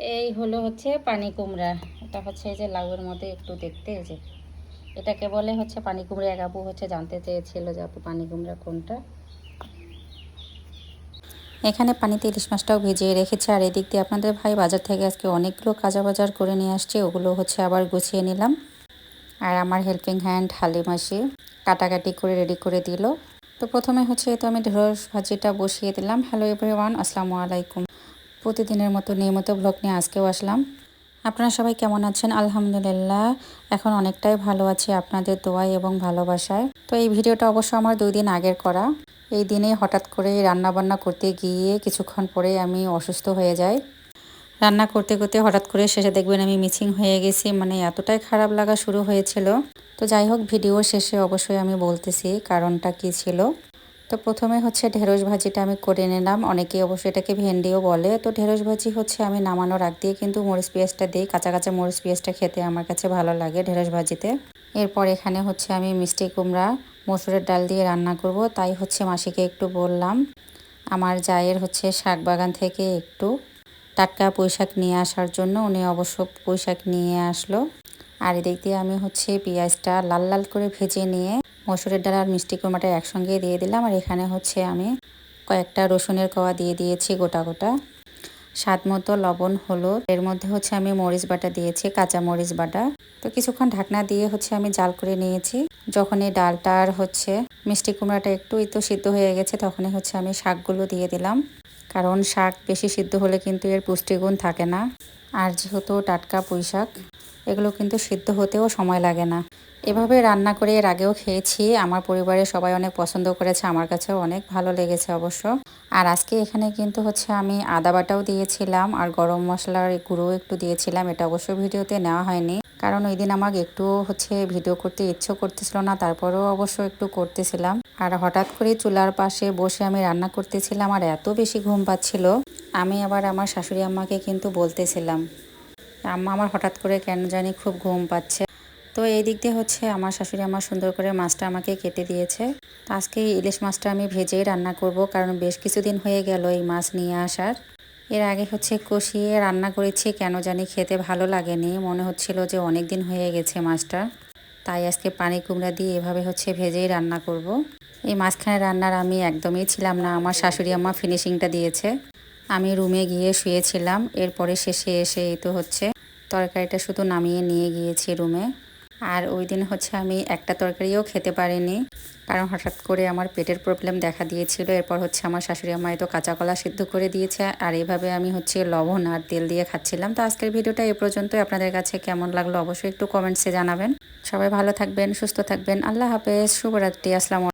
এই হলো হচ্ছে পানি কুমড়া। এটা হচ্ছে এই যে লাউয়ের মধ্যে একটু দেখতে, এই যে এটাকে বলে হচ্ছে পানি কুমড়া। এক আপু হচ্ছে জানতে চেয়েছিল যে আপু পানি কুমড়া কোনটা। এখানে পানিতে ইলিশ মাছটাও ভিজিয়ে রেখেছে। আর এদিক দিয়ে আপনাদের ভাই বাজার থেকে আজকে অনেকগুলো কাঁচা বাজার করে নিয়ে আসছে, ওগুলো হচ্ছে আবার গুছিয়ে নিলাম। আর আমার হেল্পিং হ্যান্ড হালিমাসি কাটাকাটি করে রেডি করে দিল। তো প্রথমে হচ্ছে তো আমি ঢেঁড়স ভাজিটা বসিয়ে দিলাম। হ্যালো এভরিওয়ান, আসসালামু আলাইকুম। প্রতিদিনের মতো নিয়মিত ব্লগ নিয়ে আজকেও আসলাম। আপনারা সবাই কেমন আছেন? আলহামদুলিল্লাহ এখন অনেকটাই ভালো আছি আপনাদের দোয়ায় এবং ভালোবাসায়। তো এই ভিডিওটা অবশ্য আমার 2 দিন আগের করা। এই দিনে হঠাৎ করে রান্না বান্না করতে গিয়ে কিছুক্ষণ পরে আমি অসুস্থ হয়ে যাই। রান্না করতে করতে হঠাৎ করে শেষে দেখবেন আমি মিসিং হয়ে গেছি, মানে এতটাই খারাপ লাগা শুরু হয়েছিল। তো যাই হোক, ভিডিও শেষে অবশ্যই আমি বলতেছি কারণটা কি ছিল। তো প্রথমে হচ্ছে ঢেঁড়স ভাজিটা আমি করে নিলাম। অনেকে অবশ্যই এটাকে ভেন্ডিও বলে। তো ঢেঁড়স ভাজি হচ্ছে আমি নামানোর আগ দিয়ে কিন্তু মরিচ পেঁয়াজটা দিই। কাঁচা কাঁচা মরিচ পেঁয়াজটা খেতে আমার কাছে ভালো লাগে ঢেঁড়স ভাজিতে। এরপর এখানে হচ্ছে আমি মিষ্টি কুমড়া মসুরের ডাল দিয়ে রান্না করব, তাই হচ্ছে মাসিকে একটু বললাম আমার জায়ের হচ্ছে শাক বাগান থেকে একটু টাটকা পুঁইশাক নিয়ে আসার জন্য। উনি অবশ্য পুঁইশাক নিয়ে আসলো। আর এদিক দিয়ে আমি হচ্ছে পেঁয়াজটা লাল লাল করে ভেজে নিয়ে মসুরের ডাল আর মিষ্টি কুমড়াটা একসঙ্গে দিয়ে দিলাম। আর এখানে হচ্ছে আমি কয়েকটা রসুনের কোয়া দিয়ে দিয়েছি গোটা গোটা। স্বাদ মতো লবণ, হলুদ, এর মধ্যে হচ্ছে আমি মরিচ বাটা দিয়েছি, কাঁচা মরিচ বাটা। তো কিছুক্ষণ ঢাকনা দিয়ে হচ্ছে আমি জাল করে নিয়েছি। যখন এই ডালটা আর হচ্ছে মিষ্টি কুমড়াটা একটু সিদ্ধ হয়ে গেছে, তখনই হচ্ছে আমি শাকগুলো দিয়ে দিলাম। কারণ শাক বেশি সিদ্ধ হলে কিন্তু এর পুষ্টিগুণ থাকে না। আর যেহেতু টাটকা পুঁই শাক, এগুলো কিন্তু সিদ্ধ হতেও সময় লাগে না। এভাবে রান্না করে এর আগেও খেয়েছি, আমার পরিবারের সবাই অনেক পছন্দ করেছে, আমার কাছেও অনেক ভালো লেগেছে অবশ্য। আর আজকে এখানে কিন্তু হচ্ছে আমি আদা বাটাও দিয়েছিলাম আর গরম মশলার গুঁড়ো একটু দিয়েছিলাম। এটা অবশ্য ভিডিওতে নেওয়া হয়নি, কারণ ওই দিন আমাকে একটু হচ্ছে ভিডিও করতে ইচ্ছে করতেছিল না, তারপরেও অবশ্য একটু করতেছিলাম। আর হঠাৎ করে চুলার পাশে বসে আমি রান্না করতেছিলাম আর এত বেশি ঘুম পাচ্ছিল। আমি আবার আমার শাশুড়ি আম্মাকে কিন্তু বলতেছিলাম, আম্মা আমার হঠাৎ করে কেন জানি খুব ঘুম পাচ্ছে। তো এই দিক দিয়ে হচ্ছে আমার শাশুড়ি আমার সুন্দর করে মাছটা আমাকে কেটে দিয়েছে। তো আজকে ইলিশ মাছটা আমি ভেজেই রান্না করব, কারণ বেশ কিছুদিন হয়ে গেল এই মাছ নিয়ে আসার। এর আগে হচ্ছে কষিয়ে রান্না করেছি, কেন জানি খেতে ভালো লাগেনি, মনে হচ্ছিল যে অনেক দিন হয়ে গেছে মাছটা। তাই আজকে পানি কুমড়া দিয়ে এভাবে হচ্ছে ভেজেই রান্না করব। এই মাঝখানে রান্নার আমি একদমই ছিলাম না, আমার শাশুড়ি আম্মা ফিনিশিংটা দিয়েছে। আমি রুমে গিয়ে শুয়েছিলাম, এরপরে শেষে এসে এই তো হচ্ছে তরকারিটা শুধু নামিয়ে নিয়ে গিয়েছি রুমে। আর ওই দিন হচ্ছে আমি একটা তরকারিও খেতে পারিনি, কারণ হঠাৎ করে আমার পেটের প্রবলেম দেখা দিয়েছিল। এরপর হচ্ছে আমার শাশুড়ি আম্মা তো কাঁচা কলা সিদ্ধ করে দিয়েছে, আর এইভাবে আমি হচ্ছে লবণ আর তেল দিয়ে খাচ্ছিলাম। তো আজকের ভিডিওটা এ পর্যন্তই। আপনাদের কাছে কেমন লাগলো অবশ্যই একটু কমেন্টসে জানাবেন। সবাই ভালো থাকবেন, সুস্থ থাকবেন। আল্লাহ হাফেজ, শুভরাত্রি, আসসালামু আলাইকুম।